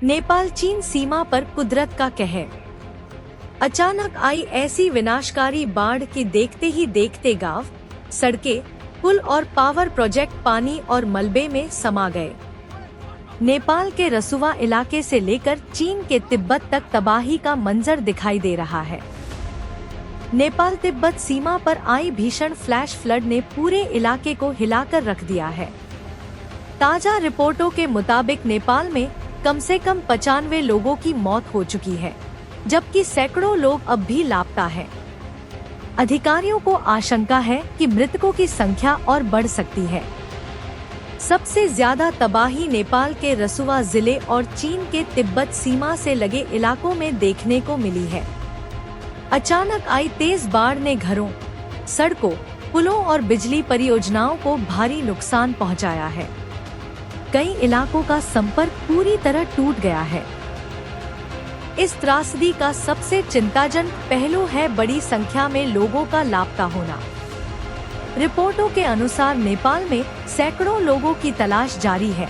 नेपाल चीन सीमा पर कुदरत का कहर। अचानक आई ऐसी विनाशकारी बाढ़ कि देखते ही देखते गांव, सड़कें, पुल और पावर प्रोजेक्ट पानी और मलबे में समा गए। नेपाल के रसुवा इलाके से लेकर चीन के तिब्बत तक तबाही का मंजर दिखाई दे रहा है। नेपाल तिब्बत सीमा पर आई भीषण फ्लैश फ्लड ने पूरे इलाके को हिलाकर रख दिया है। ताजा रिपोर्टों के मुताबिक नेपाल में कम से कम 95 लोगों की मौत हो चुकी है, जबकि सैकड़ों लोग अब भी लापता हैं। अधिकारियों को आशंका है कि मृतकों की संख्या और बढ़ सकती है। सबसे ज्यादा तबाही नेपाल के रसुवा जिले और चीन के तिब्बत सीमा से लगे इलाकों में देखने को मिली है। अचानक आई तेज बाढ़ ने घरों, सड़कों, पुलों और बिजली परियोजनाओं को भारी नुकसान पहुंचाया है। कई इलाकों का संपर्क पूरी तरह टूट गया है। इस त्रासदी का सबसे चिंताजनक पहलू है बड़ी संख्या में लोगों का लापता होना। रिपोर्टों के अनुसार नेपाल में सैकड़ों लोगों की तलाश जारी है,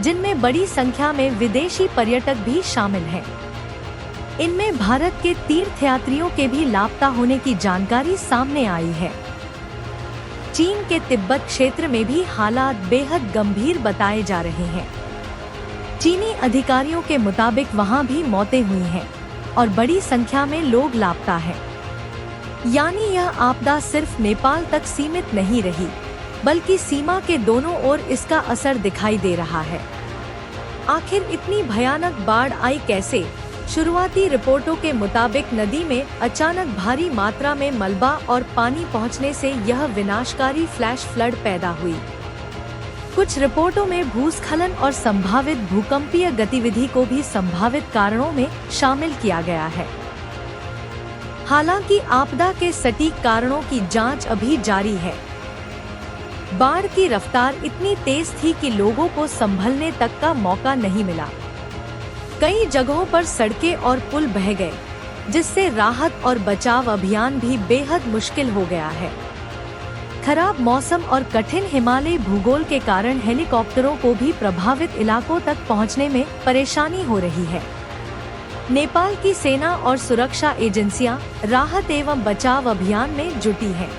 जिनमें बड़ी संख्या में विदेशी पर्यटक भी शामिल हैं। इनमें भारत के तीर्थयात्रियों के भी लापता होने की जानकारी सामने आई है। चीन के तिब्बत क्षेत्र में भी हालात बेहद गंभीर बताए जा रहे हैं। चीनी अधिकारियों के मुताबिक वहां भी मौतें हुई हैं और बड़ी संख्या में लोग लापता हैं। यानी यह आपदा सिर्फ नेपाल तक सीमित नहीं रही, बल्कि सीमा के दोनों ओर इसका असर दिखाई दे रहा है। आखिर इतनी भयानक बाढ़ आई कैसे? शुरुआती रिपोर्टों के मुताबिक नदी में अचानक भारी मात्रा में मलबा और पानी पहुंचने से यह विनाशकारी फ्लैश फ्लड पैदा हुई। कुछ रिपोर्टों में भूस्खलन और संभावित भूकंपीय गतिविधि को भी संभावित कारणों में शामिल किया गया है। हालांकि आपदा के सटीक कारणों की जांच अभी जारी है। बाढ़ की रफ्तार इतनी तेज थी कि लोगों को संभलने तक का मौका नहीं मिला। कई जगहों पर सड़कें और पुल बह गए, जिससे राहत और बचाव अभियान भी बेहद मुश्किल हो गया है। खराब मौसम और कठिन हिमालयी भूगोल के कारण हेलीकॉप्टरों को भी प्रभावित इलाकों तक पहुंचने में परेशानी हो रही है। नेपाल की सेना और सुरक्षा एजेंसियां राहत एवं बचाव अभियान में जुटी हैं।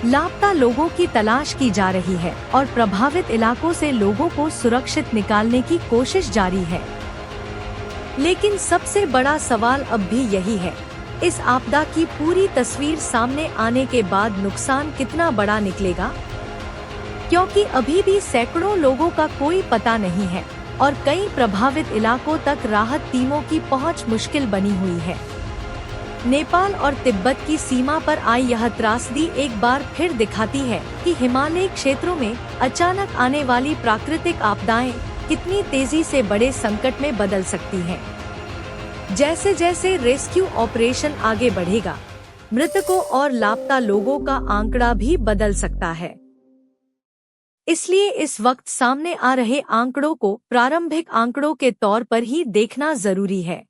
लापता लोगों की तलाश की जा रही है और प्रभावित इलाकों से लोगों को सुरक्षित निकालने की कोशिश जारी है। लेकिन सबसे बड़ा सवाल अब भी यही है, इस आपदा की पूरी तस्वीर सामने आने के बाद नुकसान कितना बड़ा निकलेगा? क्योंकि अभी भी सैकड़ों लोगों का कोई पता नहीं है और कई प्रभावित इलाकों तक राहत टीमों की पहुंच मुश्किल बनी हुई है। नेपाल और तिब्बत की सीमा पर आई यह त्रासदी एक बार फिर दिखाती है कि हिमालयी क्षेत्रों में अचानक आने वाली प्राकृतिक आपदाएं कितनी तेजी से बड़े संकट में बदल सकती हैं। जैसे जैसे रेस्क्यू ऑपरेशन आगे बढ़ेगा, मृतकों और लापता लोगों का आंकड़ा भी बदल सकता है। इसलिए इस वक्त सामने आ रहे आंकड़ों को प्रारंभिक आंकड़ों के तौर पर ही देखना जरूरी है।